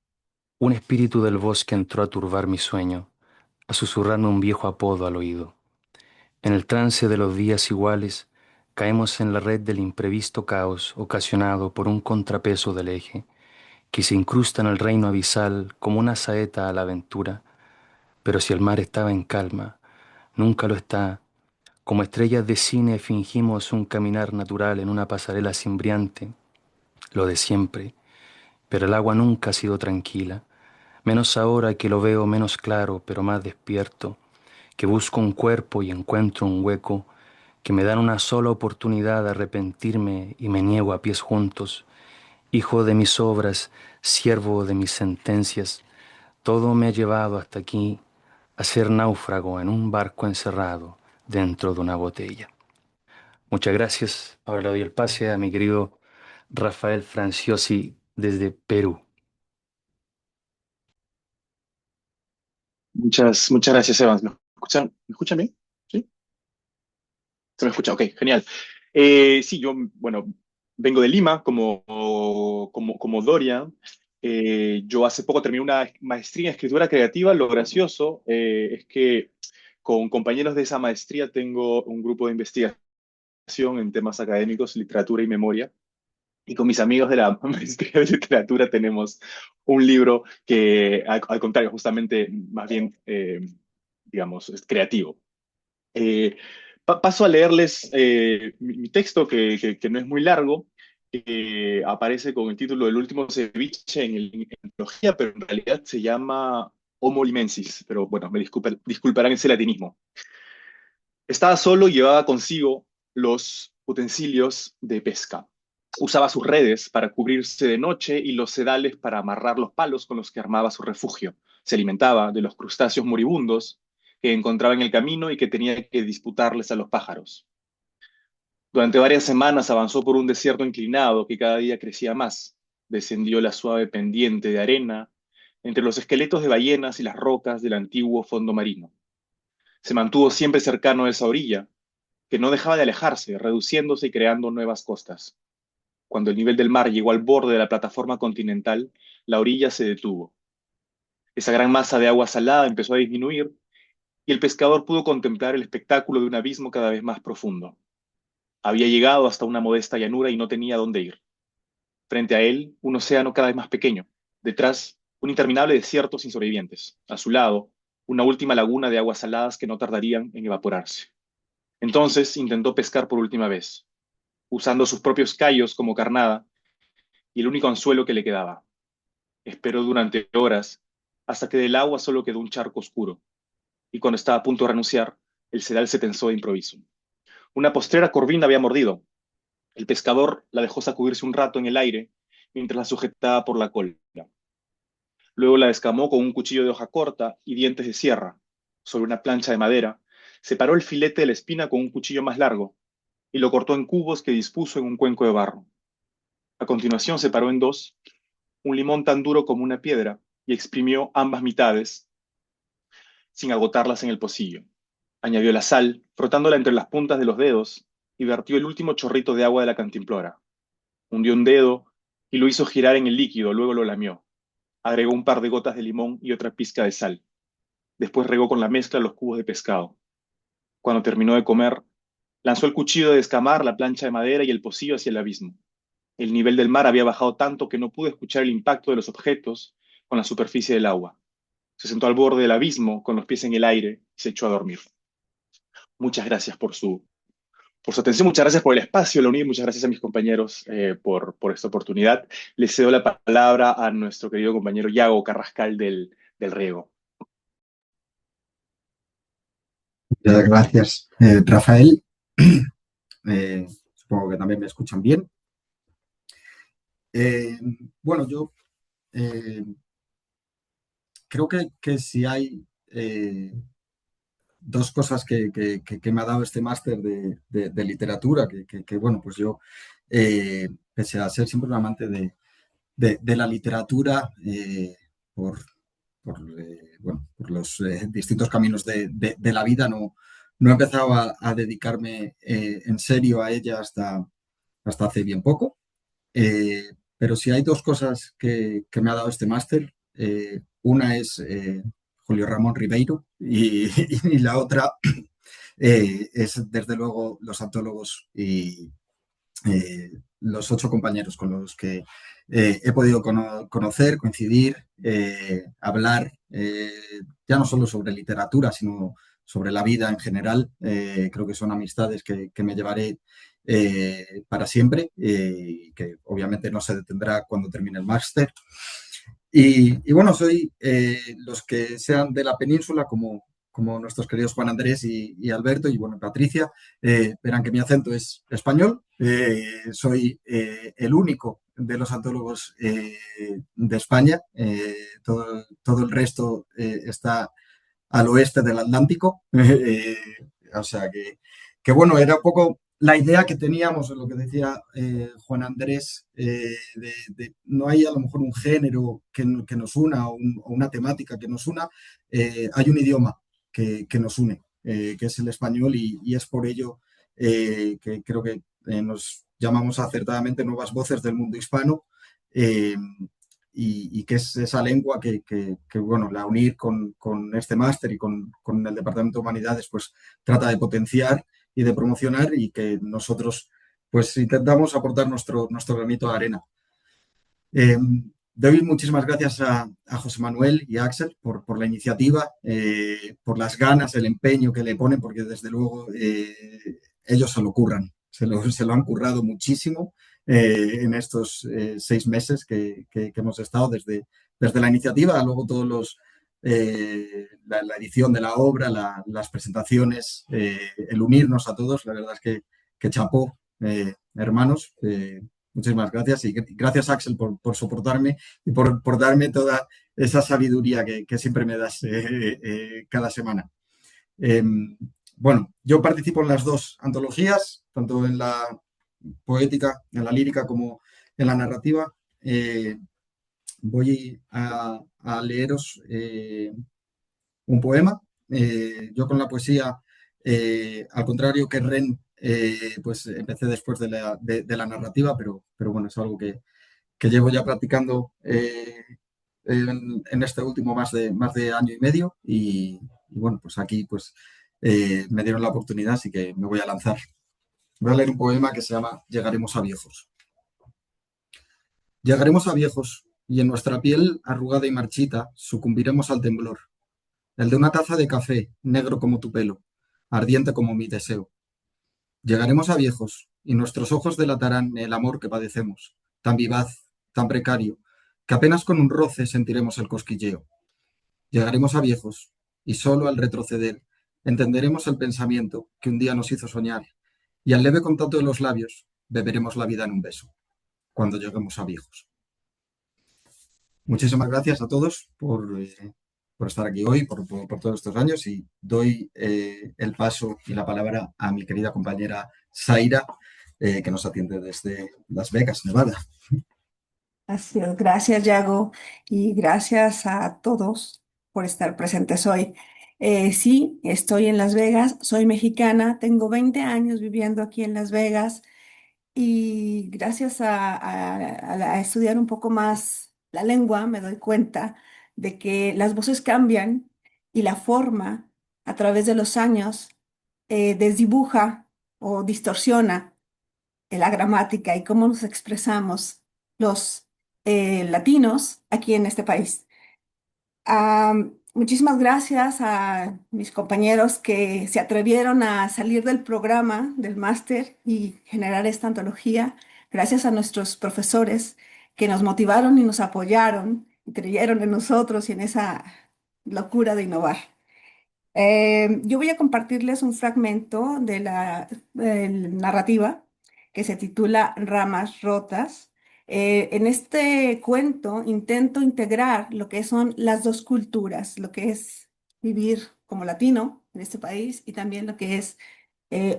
un espíritu del bosque entró a turbar mi sueño, a susurrarme un viejo apodo al oído. En el trance de los días iguales, caemos en la red del imprevisto caos ocasionado por un contrapeso del eje, que se incrusta en el reino abisal como una saeta a la aventura. Pero si el mar estaba en calma, nunca lo está. Como estrellas de cine fingimos un caminar natural en una pasarela cimbriante, lo de siempre, pero el agua nunca ha sido tranquila, menos ahora que lo veo menos claro, pero más despierto, que busco un cuerpo y encuentro un hueco, que me dan una sola oportunidad de arrepentirme y me niego a pies juntos, hijo de mis obras, siervo de mis sentencias, todo me ha llevado hasta aquí a ser náufrago en un barco encerrado dentro de una botella. Muchas gracias. Ahora le doy el pase a mi querido Rafael Franciosi desde Perú. Muchas gracias, Evans. ¿Me escuchan bien? ¿Sí? Se me escucha, ok, genial. Sí, yo, bueno, vengo de Lima como Dorian. Yo hace poco terminé una maestría en escritura creativa. Lo gracioso es que con compañeros de esa maestría tengo un grupo de investigación en temas académicos, literatura y memoria. Y con mis amigos de la maestría de literatura tenemos un libro que, al contrario, justamente, más bien digamos, es creativo. Paso a leerles mi texto, que no es muy largo, que aparece con el título del último ceviche en antología, pero en realidad se llama Homo limensis, pero bueno, me disculparán ese latinismo. Estaba solo y llevaba consigo los utensilios de pesca. Usaba sus redes para cubrirse de noche y los sedales para amarrar los palos con los que armaba su refugio. Se alimentaba de los crustáceos moribundos que encontraba en el camino y que tenía que disputarles a los pájaros. Durante varias semanas avanzó por un desierto inclinado que cada día crecía más. Descendió la suave pendiente de arena entre los esqueletos de ballenas y las rocas del antiguo fondo marino. Se mantuvo siempre cercano a esa orilla, que no dejaba de alejarse, reduciéndose y creando nuevas costas. Cuando el nivel del mar llegó al borde de la plataforma continental, la orilla se detuvo. Esa gran masa de agua salada empezó a disminuir y el pescador pudo contemplar el espectáculo de un abismo cada vez más profundo. Había llegado hasta una modesta llanura y no tenía dónde ir. Frente a él, un océano cada vez más pequeño. Detrás, un interminable desierto sin sobrevivientes. A su lado, una última laguna de aguas saladas que no tardarían en evaporarse. Entonces intentó pescar por última vez, usando sus propios callos como carnada y el único anzuelo que le quedaba. Esperó durante horas hasta que del agua solo quedó un charco oscuro, y cuando estaba a punto de renunciar, el sedal se tensó de improviso. Una postrera corvina había mordido. El pescador la dejó sacudirse un rato en el aire mientras la sujetaba por la cola. Luego la descamó con un cuchillo de hoja corta y dientes de sierra. Sobre una plancha de madera, separó el filete de la espina con un cuchillo más largo y lo cortó en cubos que dispuso en un cuenco de barro. A continuación separó en dos un limón tan duro como una piedra y exprimió ambas mitades sin agotarlas en el pocillo. Añadió la sal, frotándola entre las puntas de los dedos, y vertió el último chorrito de agua de la cantimplora. Hundió un dedo y lo hizo girar en el líquido, luego lo lamió. Agregó un par de gotas de limón y otra pizca de sal. Después regó con la mezcla los cubos de pescado. Cuando terminó de comer, lanzó el cuchillo de descamar, la plancha de madera y el pocillo hacia el abismo. El nivel del mar había bajado tanto que no pudo escuchar el impacto de los objetos con la superficie del agua. Se sentó al borde del abismo, con los pies en el aire, y se echó a dormir. Muchas gracias por su atención, muchas gracias por el espacio, Leonid, muchas gracias a mis compañeros por esta oportunidad. Les cedo la palabra a nuestro querido compañero Yago Carrascal del Riego. Muchas gracias, Rafael. Supongo que también me escuchan bien. Bueno, yo creo que si hay dos cosas que me ha dado este máster de literatura, bueno, pues yo, pese a ser siempre un amante de la literatura, bueno, por los distintos caminos de la vida, no he empezado a dedicarme en serio a ella hasta hace bien poco. Pero si hay dos cosas que me ha dado este máster, una es Julio Ramón Ribeiro y la otra es desde luego los antólogos y los 8 compañeros con los que he podido conocer, coincidir, hablar, ya no solo sobre literatura, sino sobre la vida en general. Creo que son amistades que me llevaré para siempre y que obviamente no se detendrá cuando termine el máster. Y bueno, soy los que sean de la península, como nuestros queridos Juan Andrés y Alberto, y bueno, Patricia, verán que mi acento es español. Soy el único de los antólogos de España. Todo el resto está al oeste del Atlántico. O sea que bueno, era un poco la idea que teníamos, lo que decía Juan Andrés, no hay a lo mejor un género que nos una o una temática que nos una, hay un idioma que nos une, que es el español, y es por ello que creo que nos llamamos acertadamente Nuevas Voces del Mundo Hispano, y que es esa lengua que bueno, la UNIR con este máster y con el Departamento de Humanidades, pues trata de potenciar y de promocionar, y que nosotros pues intentamos aportar nuestro granito de arena. doy muchísimas gracias a José Manuel y a Axel por la iniciativa, por las ganas, el empeño que le ponen, porque desde luego ellos se lo curran, se lo han currado muchísimo en estos 6 meses que hemos estado desde la iniciativa, luego todos la edición de la obra, las presentaciones, el unirnos a todos, la verdad es que chapó, hermanos. Muchísimas gracias y gracias Axel por soportarme y por darme toda esa sabiduría que siempre me das cada semana. Bueno, yo participo en las dos antologías, tanto en la poética, en la lírica como en la narrativa. Voy a leeros un poema. Yo con la poesía, al contrario que Ren, pues empecé después de la narrativa, pero bueno, es algo que llevo ya practicando en este último más de año y medio y bueno, pues aquí pues me dieron la oportunidad, así que me voy a lanzar. Voy a leer un poema que se llama Llegaremos a viejos. Llegaremos a viejos y en nuestra piel arrugada y marchita sucumbiremos al temblor, el de una taza de café, negro como tu pelo, ardiente como mi deseo. Llegaremos a viejos y nuestros ojos delatarán el amor que padecemos, tan vivaz, tan precario, que apenas con un roce sentiremos el cosquilleo. Llegaremos a viejos y solo al retroceder entenderemos el pensamiento que un día nos hizo soñar y al leve contacto de los labios beberemos la vida en un beso, cuando lleguemos a viejos. Muchísimas gracias a todos por estar aquí hoy, por todos estos años y doy el paso y la palabra a mi querida compañera Zaira, que nos atiende desde Las Vegas, Nevada. Así es, gracias, Yago, y gracias a todos por estar presentes hoy. Sí, estoy en Las Vegas, soy mexicana, tengo 20 años viviendo aquí en Las Vegas y gracias a estudiar un poco más la lengua me doy cuenta de que las voces cambian y la forma a través de los años desdibuja o distorsiona la gramática y cómo nos expresamos los latinos aquí en este país. Muchísimas gracias a mis compañeros que se atrevieron a salir del programa del máster y generar esta antología. Gracias a nuestros profesores que nos motivaron y nos apoyaron y creyeron en nosotros y en esa locura de innovar. Yo voy a compartirles un fragmento de la narrativa que se titula Ramas Rotas. En este cuento intento integrar lo que son las dos culturas, lo que es vivir como latino en este país y también lo que es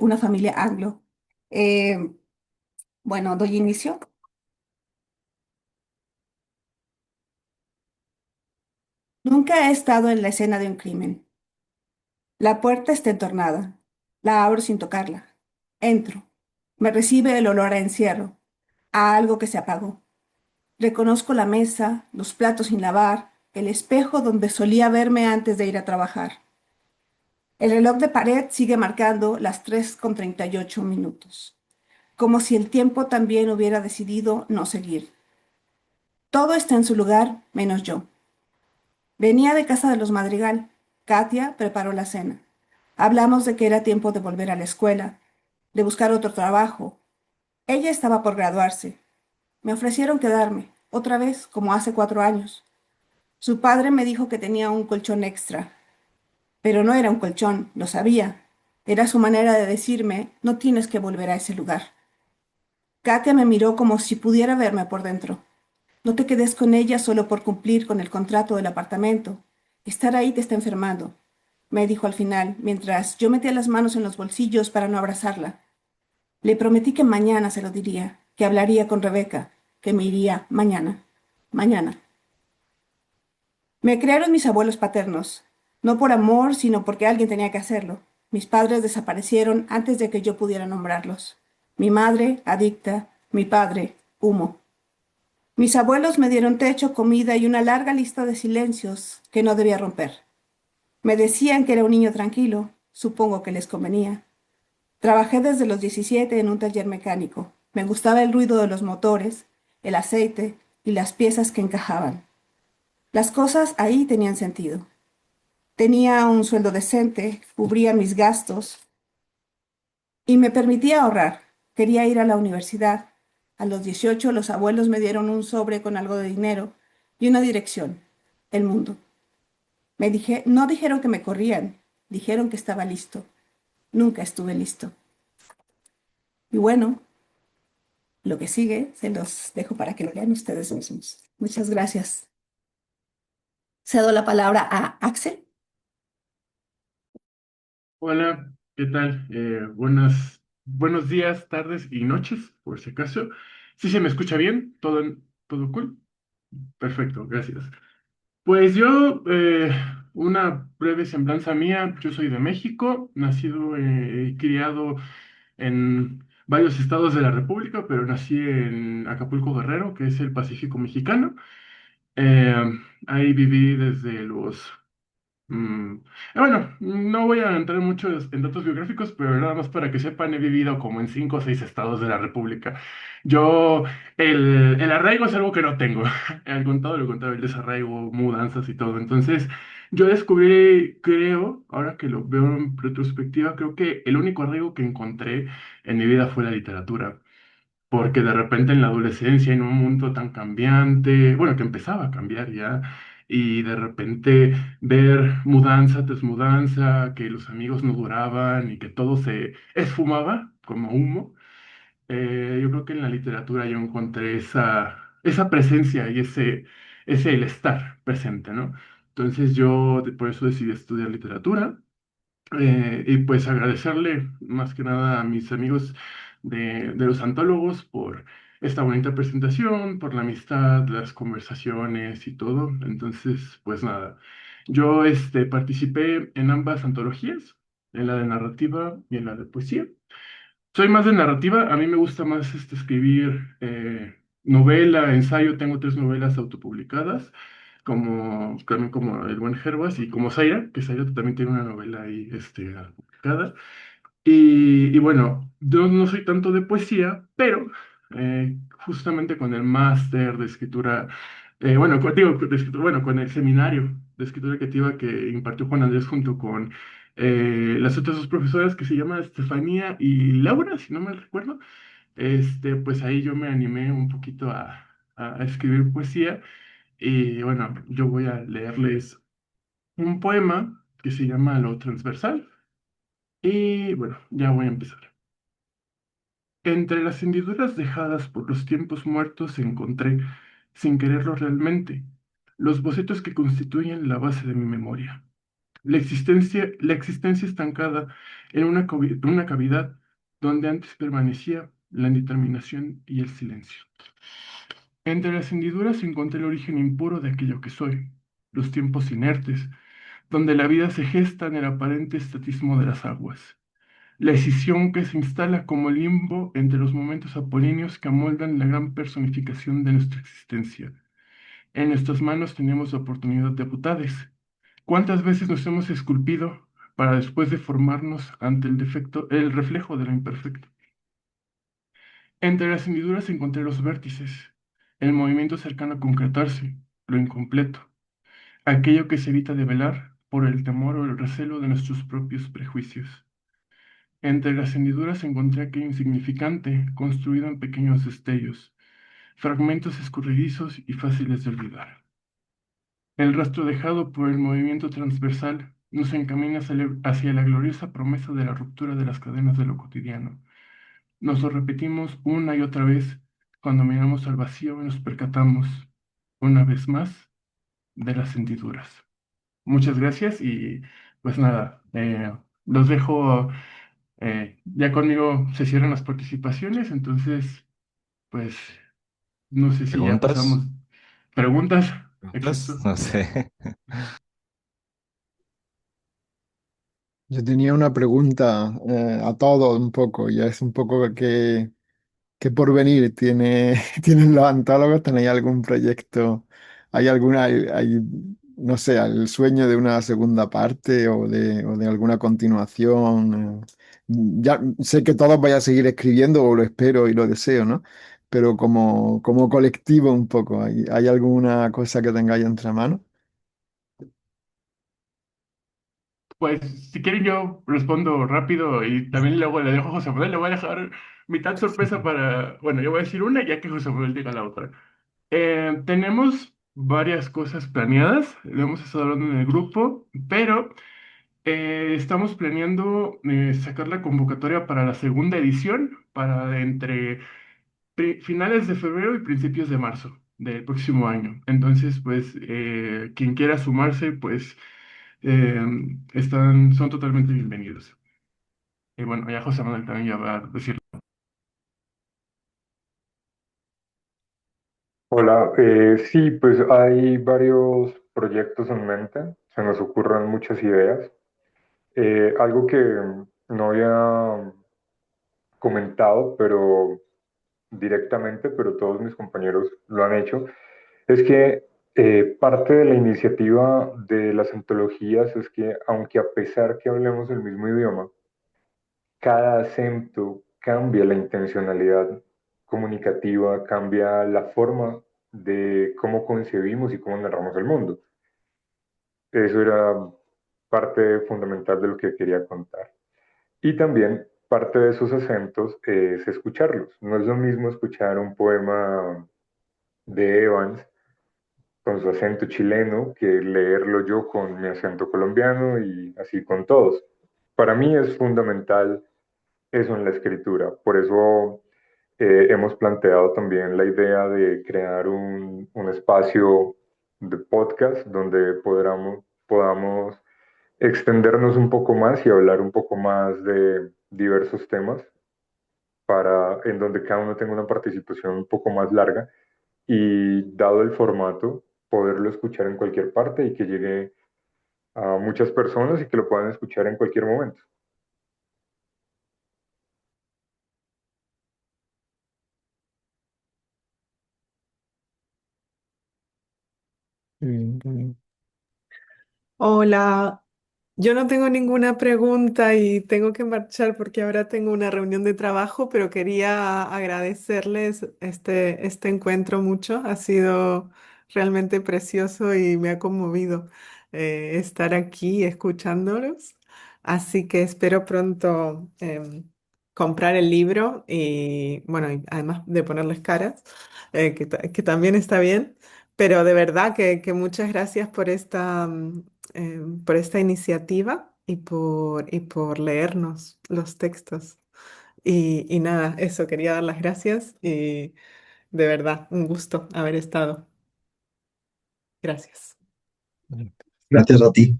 una familia anglo. Eh, bueno, doy inicio. Nunca he estado en la escena de un crimen. La puerta está entornada. La abro sin tocarla. Entro. Me recibe el olor a encierro, a algo que se apagó. Reconozco la mesa, los platos sin lavar, el espejo donde solía verme antes de ir a trabajar. El reloj de pared sigue marcando las 3:38, como si el tiempo también hubiera decidido no seguir. Todo está en su lugar, menos yo. Venía de casa de los Madrigal. Katia preparó la cena. Hablamos de que era tiempo de volver a la escuela, de buscar otro trabajo. Ella estaba por graduarse. Me ofrecieron quedarme, otra vez, como hace 4 años. Su padre me dijo que tenía un colchón extra, pero no era un colchón, lo sabía. Era su manera de decirme, no tienes que volver a ese lugar. Katia me miró como si pudiera verme por dentro. No te quedes con ella solo por cumplir con el contrato del apartamento. Estar ahí te está enfermando, me dijo al final, mientras yo metía las manos en los bolsillos para no abrazarla. Le prometí que mañana se lo diría, que hablaría con Rebeca, que me iría mañana. Mañana. Me criaron mis abuelos paternos, no por amor, sino porque alguien tenía que hacerlo. Mis padres desaparecieron antes de que yo pudiera nombrarlos. Mi madre, adicta, mi padre, humo. Mis abuelos me dieron techo, comida y una larga lista de silencios que no debía romper. Me decían que era un niño tranquilo, supongo que les convenía. Trabajé desde los 17 en un taller mecánico. Me gustaba el ruido de los motores, el aceite, y las piezas que encajaban. Las cosas ahí tenían sentido. Tenía un sueldo decente, cubría mis gastos y me permitía ahorrar. Quería ir a la universidad. A los 18 los abuelos me dieron un sobre con algo de dinero y una dirección, el mundo. No dijeron que me corrían, dijeron que estaba listo. Nunca estuve listo. Y bueno, lo que sigue se los dejo para que lo lean ustedes mismos. Muchas gracias. Cedo la palabra a Axel. Hola, ¿qué tal? Buenos días, tardes y noches, por si acaso. ¿Sí se me escucha bien? ¿Todo cool? Perfecto, gracias. Pues yo, una breve semblanza mía, yo soy de México, nacido y criado en varios estados de la República, pero nací en Acapulco Guerrero, que es el Pacífico mexicano. Eh, Ahí viví desde los Mm, bueno, no voy a entrar mucho en datos biográficos, pero nada más para que sepan, he vivido como en 5 o 6 estados de la República. Yo, el arraigo es algo que no tengo. Lo contado, el desarraigo, mudanzas y todo. Entonces, yo descubrí, creo, ahora que lo veo en retrospectiva, creo que el único arraigo que encontré en mi vida fue la literatura, porque de repente en la adolescencia, en un mundo tan cambiante, bueno, que empezaba a cambiar ya, y de repente ver mudanza tras mudanza, que los amigos no duraban y que todo se esfumaba como humo, yo creo que en la literatura yo encontré esa presencia y ese el estar presente, ¿no? Entonces yo por eso decidí estudiar literatura. Y pues agradecerle más que nada a mis amigos de los antólogos por esta bonita presentación, por la amistad, las conversaciones y todo. Entonces, pues nada, yo participé en ambas antologías, en la de narrativa y en la de poesía. Soy más de narrativa, a mí me gusta más escribir novela, ensayo, tengo 3 novelas autopublicadas, también como El Buen Gervas y como Zaira, que Zaira también tiene una novela ahí publicada. Y bueno, yo no soy tanto de poesía, pero justamente con el máster de escritura, digo, bueno, con el seminario de escritura creativa que impartió Juan Andrés junto con las otras 2 profesoras que se llaman Estefanía y Laura, si no me recuerdo, pues ahí yo me animé un poquito a escribir poesía. Y bueno, yo voy a leerles un poema que se llama Lo Transversal. Y bueno, ya voy a empezar. Entre las hendiduras dejadas por los tiempos muertos encontré, sin quererlo realmente, los bocetos que constituyen la base de mi memoria. La existencia estancada en una cavidad donde antes permanecía la indeterminación y el silencio. Entre las hendiduras encontré el origen impuro de aquello que soy, los tiempos inertes, donde la vida se gesta en el aparente estatismo de las aguas. La escisión que se instala como limbo entre los momentos apolíneos que amoldan la gran personificación de nuestra existencia. En nuestras manos tenemos la oportunidad de butades. ¿Cuántas veces nos hemos esculpido para después deformarnos ante el reflejo de lo imperfecto? Entre las hendiduras encontré los vértices, el movimiento cercano a concretarse, lo incompleto, aquello que se evita develar por el temor o el recelo de nuestros propios prejuicios. Entre las hendiduras encontré aquello insignificante, construido en pequeños destellos, fragmentos escurridizos y fáciles de olvidar. El rastro dejado por el movimiento transversal nos encamina hacia la gloriosa promesa de la ruptura de las cadenas de lo cotidiano. Nos lo repetimos una y otra vez cuando miramos al vacío y nos percatamos, una vez más, de las hendiduras. Muchas gracias y pues nada, los dejo. Ya conmigo se cierran las participaciones, entonces, pues, no sé si ya ¿Preguntas? pasamos. ¿Preguntas? ¿Preguntas? Exacto. No sé. Yo tenía una pregunta a todos un poco, ya es un poco qué porvenir tienen los antólogos. ¿Tenéis algún proyecto? ¿Hay no sé, el sueño de una segunda parte o de alguna continuación? Ya sé que todos vais a seguir escribiendo, o lo espero y lo deseo, ¿no? pero como colectivo un poco. ¿Hay alguna cosa que tengáis entre manos? Pues si quieren yo respondo rápido y también luego le dejo a José Manuel, le voy a dejar mitad sorpresa para, bueno, yo voy a decir una ya que José Manuel diga la otra. Tenemos varias cosas planeadas, lo hemos estado hablando en el grupo, pero estamos planeando sacar la convocatoria para la segunda edición, para entre finales de febrero y principios de marzo del próximo año. Entonces, pues, quien quiera sumarse, pues, eh, son totalmente bienvenidos. Y bueno, ya José Manuel también ya va a decir. Hola, sí, pues hay varios proyectos en mente, se nos ocurren muchas ideas. Algo que no había comentado, pero directamente, pero todos mis compañeros lo han hecho, es que parte de la iniciativa de las antologías es que, aunque a pesar que hablemos el mismo idioma, cada acento cambia la intencionalidad comunicativa, cambia la forma de cómo concebimos y cómo narramos el mundo. Eso era parte fundamental de lo que quería contar. Y también parte de esos acentos es escucharlos. No es lo mismo escuchar un poema de Evans con su acento chileno que leerlo yo con mi acento colombiano y así con todos. Para mí es fundamental eso en la escritura. Por eso hemos planteado también la idea de crear un espacio de podcast donde podamos extendernos un poco más y hablar un poco más de diversos temas en donde cada uno tenga una participación un poco más larga y dado el formato, poderlo escuchar en cualquier parte y que llegue a muchas personas y que lo puedan escuchar en cualquier momento. Qué bien, qué bien. Hola, yo no tengo ninguna pregunta y tengo que marchar porque ahora tengo una reunión de trabajo, pero quería agradecerles este encuentro mucho. Ha sido realmente precioso y me ha conmovido estar aquí escuchándolos. Así que espero pronto comprar el libro y, bueno, y además de ponerles caras, que también está bien. Pero de verdad que muchas gracias por esta iniciativa y por leernos los textos. Y nada, eso, quería dar las gracias y de verdad, un gusto haber estado. Gracias. Gracias a ti.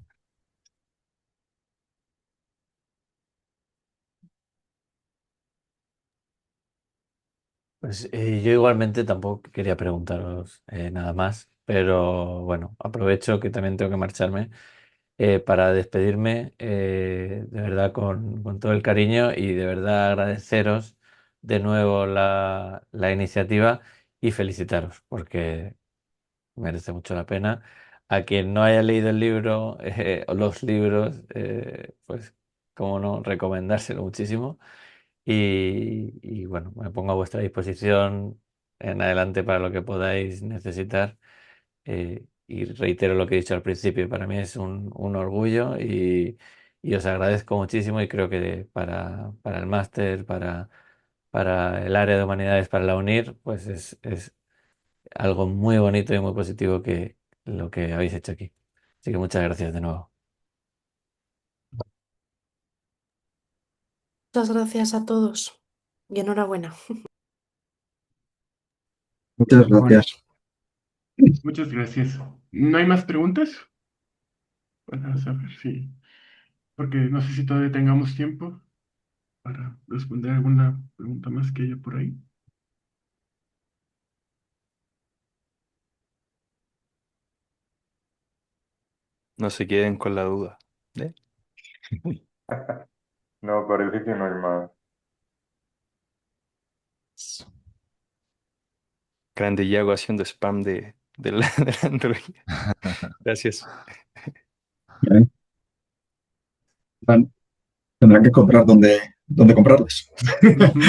Pues yo igualmente tampoco quería preguntaros nada más, pero bueno, aprovecho que también tengo que marcharme para despedirme de verdad con todo el cariño y de verdad agradeceros de nuevo la iniciativa y felicitaros porque merece mucho la pena. A quien no haya leído el libro o los libros, pues cómo no, recomendárselo muchísimo. Y bueno, me pongo a vuestra disposición en adelante para lo que podáis necesitar. Y reitero lo que he dicho al principio, para mí es un orgullo y os agradezco muchísimo y creo que para el máster, para el área de humanidades, para la UNIR, pues es algo muy bonito y muy positivo que lo que habéis hecho aquí. Así que muchas gracias de nuevo. Muchas gracias a todos y enhorabuena. Muchas Bueno, gracias. muchas gracias. ¿No hay más preguntas? Para saber si, porque no sé si todavía tengamos tiempo para responder alguna pregunta más que haya por ahí. No se queden con la duda. ¿Eh? No, parece que no hay más. Grande Yago haciendo spam de la antología. Gracias. Bien. Tendrán que comprar donde dónde comprarlas. Ujú.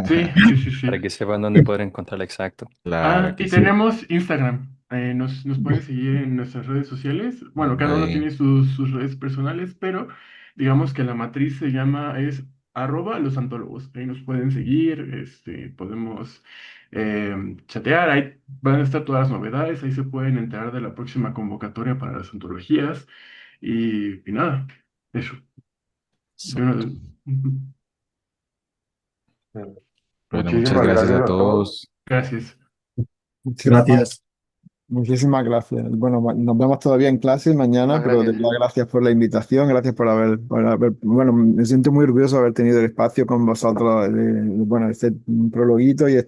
Sí, sí, sí, Para sí. que sepan dónde poder encontrar exacto. Claro Y que sí. tenemos Instagram. Nos pueden seguir en nuestras redes sociales. Bueno, cada uno Ahí. tiene sus redes personales, pero digamos que la matriz es @los antólogos. Ahí nos pueden seguir, podemos chatear, ahí van a estar todas las novedades, ahí se pueden enterar de la próxima convocatoria para las antologías y nada, eso. Yo Exacto. ujú. Bueno, muchas Muchísimas gracias gracias a a todos. todos. Gracias. Muchísimas, Gracias. muchísimas gracias. Bueno, nos vemos todavía en clase mañana, Muchísimas pero de gracias. verdad gracias por la invitación, gracias bueno, me siento muy orgulloso de haber tenido el espacio con vosotros, bueno, este prologuito yo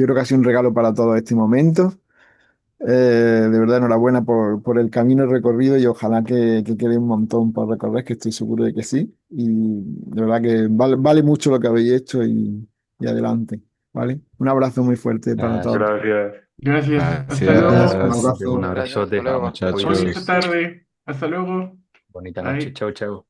creo que ha sido un regalo para todo este momento. De verdad, enhorabuena por el camino recorrido y ojalá que quede un montón por recorrer, que estoy seguro de que sí. Y de verdad que vale mucho lo que habéis hecho y adelante, ¿vale? Un abrazo muy fuerte para Gracias. todos. Gracias. Gracias. Hasta Gracias. Un luego. Gracias. Un abrazo. Gracias, hasta abrazote. luego. Bonita Muchachos. tarde. Hasta luego. Bonita noche. Bye. Chau, chau.